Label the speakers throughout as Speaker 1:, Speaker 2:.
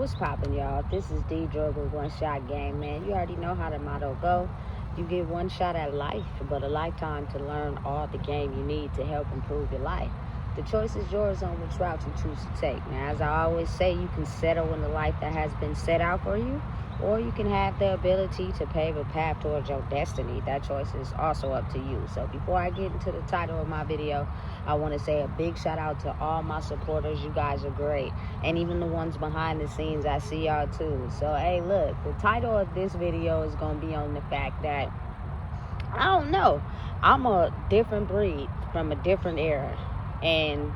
Speaker 1: What's poppin', y'all? This is D-Drug with One Shot Game, man. You already know how the motto go. You get one shot at life, but a lifetime to learn all the game you need to help improve your life. The choice is yours on which route you choose to take. Now, as I always say, you can settle in the life that has been set out for you, or you can have the ability to pave a path towards your destiny. That choice is also up to you. So before I get into the title of my video, I want to say a big shout out to all my supporters. You guys are great. And even the ones behind the scenes, I see y'all too. So, hey, look, the title of this video is going to be on the fact that, I don't know, I'm a different breed from a different era. And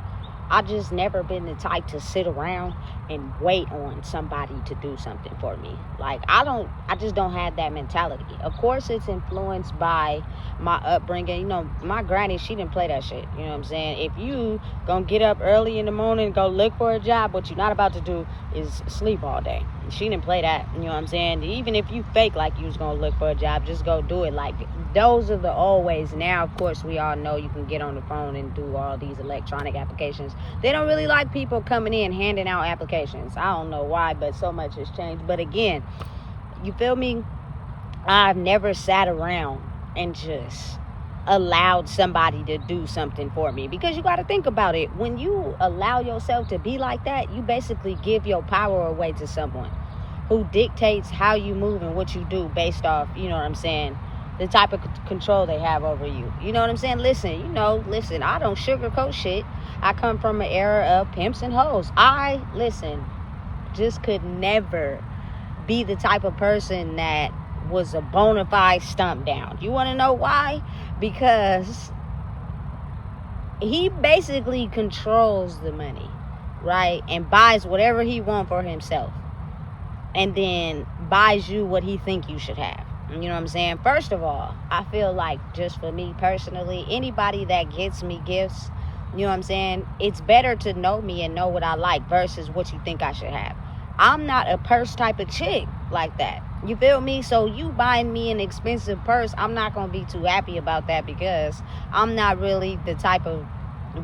Speaker 1: I just never been the type to sit around and wait on somebody to do something for me. Like, I just don't have that mentality. Of course, it's influenced by my upbringing. You know, my granny, she didn't play that shit. You know what I'm saying? If you gonna get up early in the morning and go look for a job, what you're not about to do is sleep all day. She didn't play that. You know what I'm saying? Even if you fake like you was gonna look for a job, just go do it. Like, those are the old ways. Now, of course, we all know you can get on the phone and do all these electronic applications. They don't really like people coming in handing out applications. I don't know why, but so much has changed. But again, you feel me? I've never sat around and just allowed somebody to do something for me, because you got to think about it. When you allow yourself to be like that, you basically give your power away to someone who dictates how you move and what you do based off, you know what I'm saying, the type of control they have over you. You know what I'm saying? Listen, I don't sugarcoat shit. I come from an era of pimps and hoes. Just could never be the type of person that was a bona fide stump down. You want to know why? Because he basically controls the money, right? And buys whatever he wants for himself. And then buys you what he think you should have. You know what I'm saying? First of all, I feel like, just for me personally, anybody that gets me gifts, you know what I'm saying, it's better to know me and know what I like versus what you think I should have. I'm not a purse type of chick like that. You feel me? So you buying me an expensive purse, I'm not going to be too happy about that, because I'm not really the type of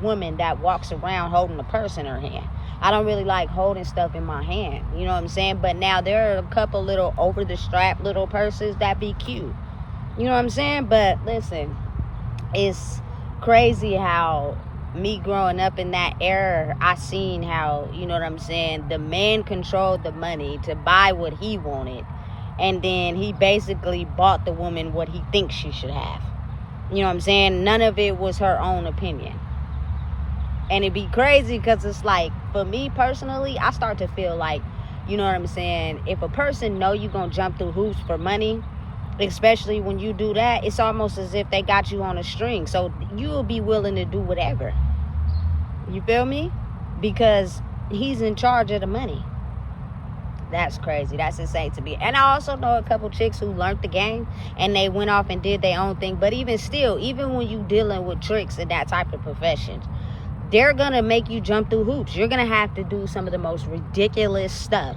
Speaker 1: woman that walks around holding a purse in her hand. I don't really like holding stuff in my hand. You know what I'm saying? But now there are a couple little over the strap little purses that be cute. You know what I'm saying? But listen, it's crazy how me growing up in that era, I seen how, you know what I'm saying, the man controlled the money to buy what he wanted. And then he basically bought the woman what he thinks she should have. You know what I'm saying? None of it was her own opinion. And it'd be crazy, because it's like, for me personally, I start to feel like, you know what I'm saying, if a person know you gonna jump through hoops for money, especially when you do that, it's almost as if they got you on a string. So you'll be willing to do whatever. You feel me? Because he's in charge of the money. That's crazy. That's insane to me. And I also know a couple chicks who learned the game and they went off and did their own thing. But even still, even when you dealing with tricks in that type of profession, they're going to make you jump through hoops. You're going to have to do some of the most ridiculous stuff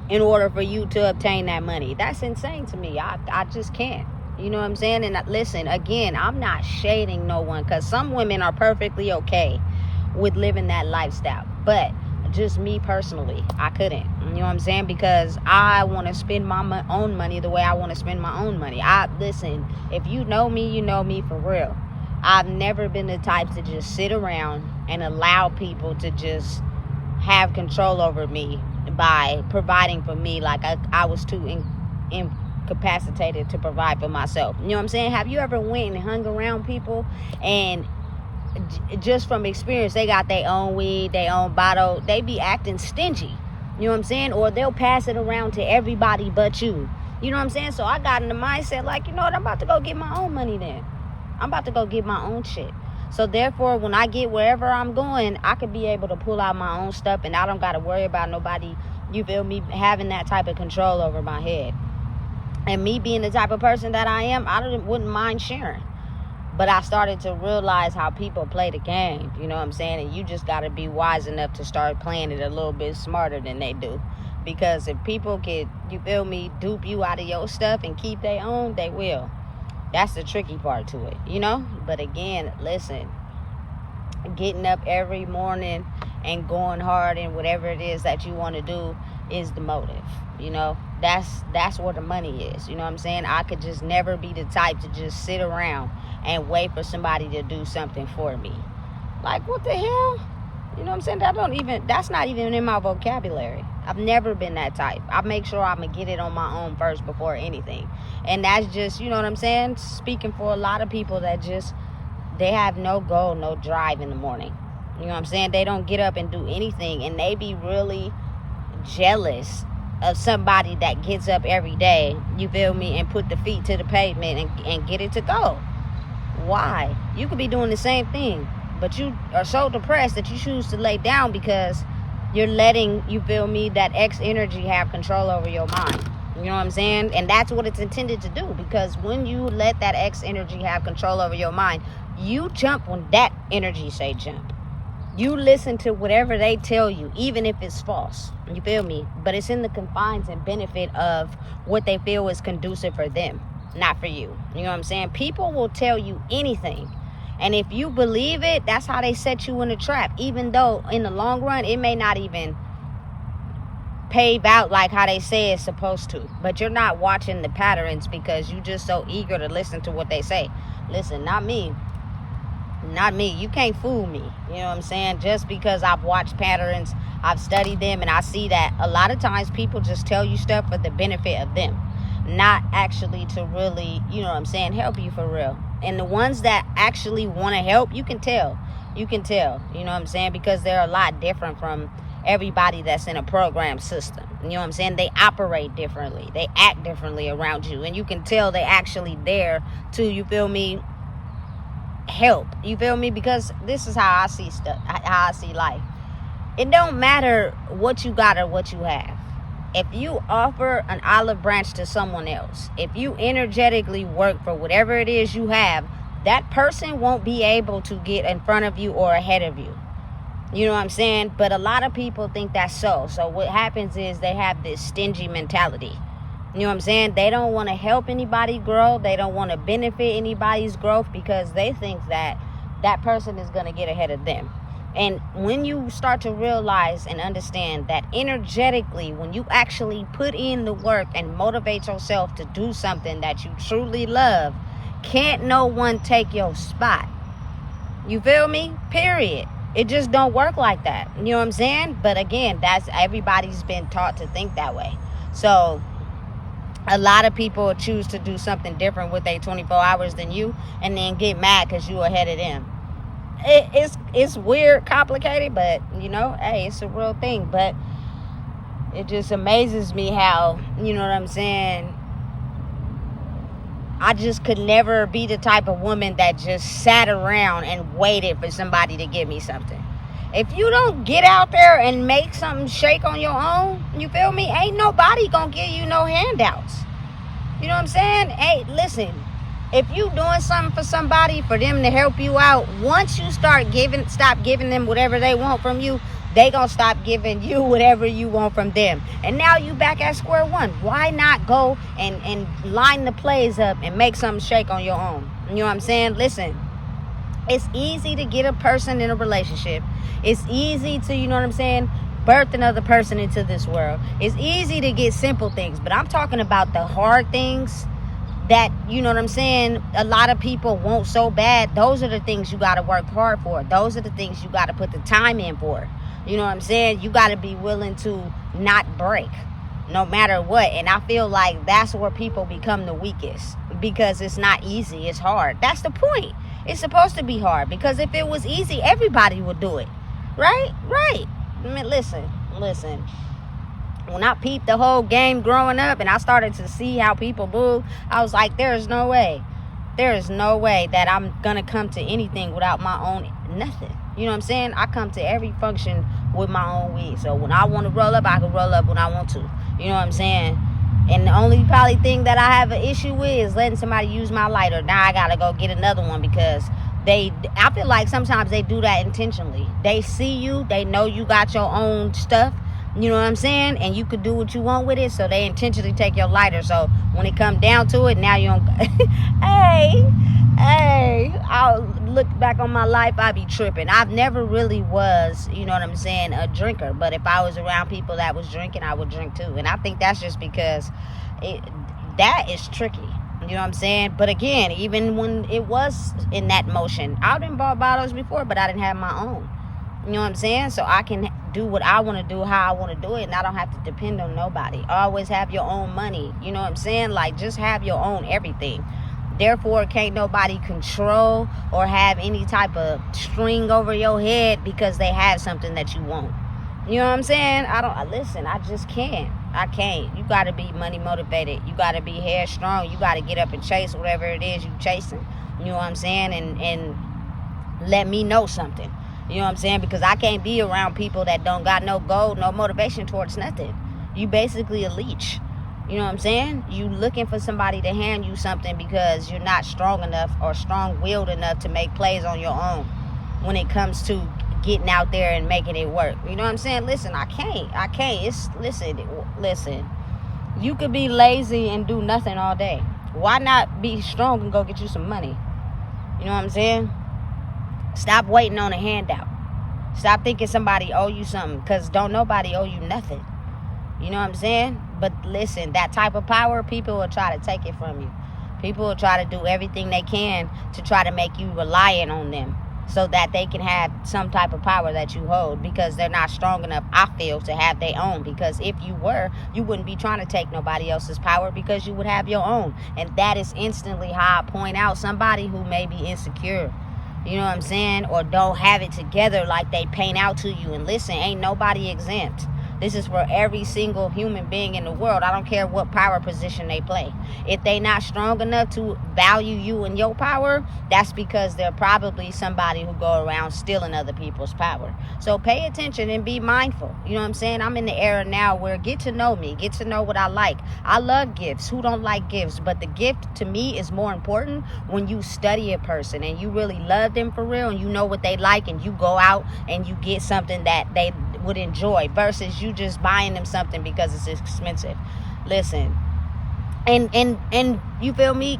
Speaker 1: in order for you to obtain that money. That's insane to me. I just can't. You know what I'm saying? And listen, again, I'm not shading no one, because some women are perfectly okay with living that lifestyle. But just me personally, I couldn't. You know what I'm saying? Because I want to spend my own money the way I want to spend my own money. Listen, if you know me, you know me for real. I've never been the type to just sit around and allow people to just have control over me by providing for me like I was too incapacitated to provide for myself. You know what I'm saying? Have you ever went and hung around people and just from experience, they got their own weed, their own bottle, they be acting stingy? You know what I'm saying? Or they'll pass it around to everybody but you. You know what I'm saying? So I got in the mindset like, you know what, I'm about to go get my own money then. I'm about to go get my own shit. So therefore, when I get wherever I'm going, I could be able to pull out my own stuff, and I don't got to worry about nobody, you feel me, having that type of control over my head. And me being the type of person that I am, wouldn't mind sharing. But I started to realize how people play the game, you know what I'm saying? And you just got to be wise enough to start playing it a little bit smarter than they do. Because if people could, you feel me, dupe you out of your stuff and keep their own, they will. That's the tricky part to it, you know? But again, listen, getting up every morning and going hard in whatever it is that you want to do is the motive. You know, that's where the money is. You know what I'm saying? I could just never be the type to just sit around and wait for somebody to do something for me. Like, what the hell? You know what I'm saying? That's not even in my vocabulary. I've never been that type. I make sure I'm going to get it on my own first before anything. And that's just, you know what I'm saying? Speaking for a lot of people that just, they have no goal, no drive in the morning. You know what I'm saying? They don't get up and do anything. And they be really jealous of somebody that gets up every day, you feel me, and put the feet to the pavement and get it to go. Why? You could be doing the same thing, but you are so depressed that you choose to lay down because you're letting, you feel me, that X energy have control over your mind. You know what I'm saying? And that's what it's intended to do, because when you let that X energy have control over your mind, you jump when that energy say jump. You listen to whatever they tell you, even if it's false. You feel me? But it's in the confines and benefit of what they feel is conducive for them, not for you. You know what I'm saying? People will tell you anything. And if you believe it, that's how they set you in a trap. Even though in the long run, it may not even pave out like how they say it's supposed to. But you're not watching the patterns because you're just so eager to listen to what they say. Listen, not me. Not me. You can't fool me. You know what I'm saying? Just because I've watched patterns, I've studied them, and I see that a lot of times people just tell you stuff for the benefit of them, not actually to really, you know what I'm saying, help you for real. And the ones that actually want to help, you can tell. You can tell. You know what I'm saying? Because they're a lot different from everybody that's in a program system. You know what I'm saying? They operate differently. They act differently around you. And you can tell they actually there to, you feel me, help. You feel me? Because this is how I see stuff, how I see life. It don't matter what you got or what you have. If you offer an olive branch to someone else, if you energetically work for whatever it is you have, that person won't be able to get in front of you or ahead of you. You know what I'm saying? But a lot of people think that's so. So what happens is they have this stingy mentality. You know what I'm saying? They don't want to help anybody grow. They don't want to benefit anybody's growth because they think that that person is going to get ahead of them. And when you start to realize and understand that energetically, when you actually put in the work and motivate yourself to do something that you truly love, can't no one take your spot. You feel me? Period. It just don't work like that. You know what I'm saying? But again, that's everybody's been taught to think that way. So a lot of people choose to do something different with their 24 hours than you and then get mad because you ahead of them. It's weird, complicated, but, you know, hey, it's a real thing. But it just amazes me how, you know what I'm saying, I just could never be the type of woman that just sat around and waited for somebody to give me something. If you don't get out there and make something shake on your own, you feel me? Ain't nobody gonna give you no handouts. You know what I'm saying? Hey, listen, if you doing something for somebody, for them to help you out, once you stop giving them whatever they want from you, they gonna stop giving you whatever you want from them. And now you back at square one. Why not go and line the plays up and make something shake on your own? You know what I'm saying? Listen, it's easy to get a person in a relationship. It's easy to, you know what I'm saying, birth another person into this world. It's easy to get simple things, but I'm talking about the hard things that, you know what I'm saying, a lot of people want so bad. Those are the things you got to work hard for. Those are the things you got to put the time in for. You know what I'm saying? You got to be willing to not break no matter what. And I feel like that's where people become the weakest, because it's not easy. It's hard. That's the point. It's supposed to be hard, because if it was easy, everybody would do it. Right? Right. I mean, listen. When I peeped the whole game growing up and I started to see how people move, I was like, there is no way that I'm going to come to anything without my own nothing. You know what I'm saying? I come to every function with my own weed. So when I want to roll up, I can roll up when I want to. You know what I'm saying? And the only probably thing that I have an issue with is letting somebody use my lighter. Now I got to go get another one, because I feel like sometimes they do that intentionally. They see you. They know you got your own stuff. You know what I'm saying? And you could do what you want with it. So they intentionally take your lighter. So when it come down to it, now you don't. Hey, look back on my life, I be tripping. I've never really was, you know what I'm saying, a drinker. But if I was around people that was drinking, I would drink too. And I think that's just because that is tricky. You know what I'm saying? But again, even when it was in that motion, I done bought bottles before, but I didn't have my own. You know what I'm saying? So I can do what I want to do, how I want to do it, and I don't have to depend on nobody. Always have your own money. You know what I'm saying? Like, just have your own everything. Therefore, can't nobody control or have any type of string over your head because they have something that you want. You know what I'm saying? I just can't. I can't. You got to be money motivated. You got to be headstrong. You got to get up and chase whatever it is you chasing. You know what I'm saying? And let me know something. You know what I'm saying? Because I can't be around people that don't got no goal, no motivation towards nothing. You basically a leech. You know what I'm saying? You looking for somebody to hand you something because you're not strong enough or strong-willed enough to make plays on your own when it comes to getting out there and making it work. You know what I'm saying? Listen, I can't. Listen. You could be lazy and do nothing all day. Why not be strong and go get you some money? You know what I'm saying? Stop waiting on a handout. Stop thinking somebody owe you something, because don't nobody owe you nothing. You know what I'm saying? But listen, that type of power, people will try to take it from you. People will try to do everything they can to try to make you reliant on them so that they can have some type of power that you hold, because they're not strong enough, I feel, to have their own. Because if you were, you wouldn't be trying to take nobody else's power, because you would have your own. And that is instantly how I point out somebody who may be insecure. You know what I'm saying? Or don't have it together like they paint out to you. And listen, ain't nobody exempt. This is for every single human being in the world. I don't care what power position they play. If they not strong enough to value you and your power, that's because they're probably somebody who go around stealing other people's power. So pay attention and be mindful. You know what I'm saying? I'm in the era now where get to know me, get to know what I like. I love gifts. Who don't like gifts? But the gift to me is more important when you study a person and you really love them for real and you know what they like, and you go out and you get something that they would enjoy versus you just buying them something because it's expensive. Listen, and you feel me?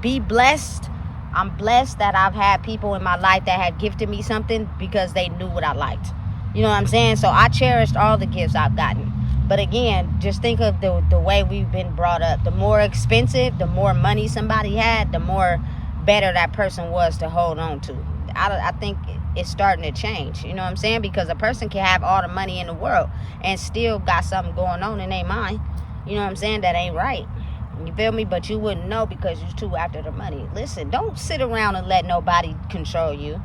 Speaker 1: Be blessed. I'm blessed that I've had people in my life that have gifted me something because they knew what I liked. You know what I'm saying? So I cherished all the gifts I've gotten. But again, just think of the way we've been brought up. The more expensive, the more money somebody had, the more better that person was to hold on to. I think it's starting to change. You know what I'm saying? Because a person can have all the money in the world and still got something going on in their mind. You know what I'm saying? That ain't right. You feel me? But you wouldn't know because you're too after the money. Listen, don't sit around and let nobody control you.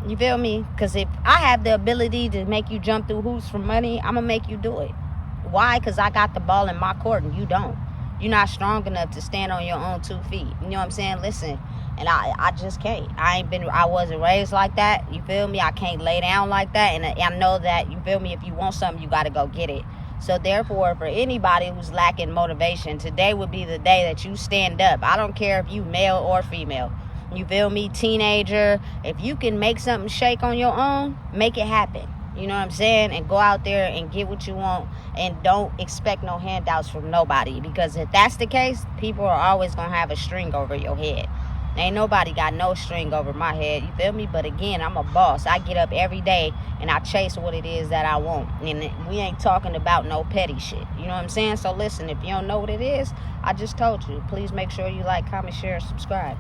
Speaker 1: You feel me? Because if I have the ability to make you jump through hoops for money, I'm going to make you do it. Why? Because I got the ball in my court and you don't. You're not strong enough to stand on your own 2 feet. You know what I'm saying? Listen, and I just can't. I wasn't raised like that. You feel me? I can't lay down like that. And I know that, you feel me, if you want something, you got to go get it. So therefore, for anybody who's lacking motivation, today would be the day that you stand up. I don't care if you male or female. You feel me? Teenager. If you can make something shake on your own, make it happen. You know what I'm saying? And go out there and get what you want. And don't expect no handouts from nobody. Because if that's the case, people are always going to have a string over your head. Ain't nobody got no string over my head. You feel me? But again, I'm a boss. I get up every day and I chase what it is that I want. And we ain't talking about no petty shit. You know what I'm saying? So listen, if you don't know what it is, I just told you. Please make sure you like, comment, share, and subscribe.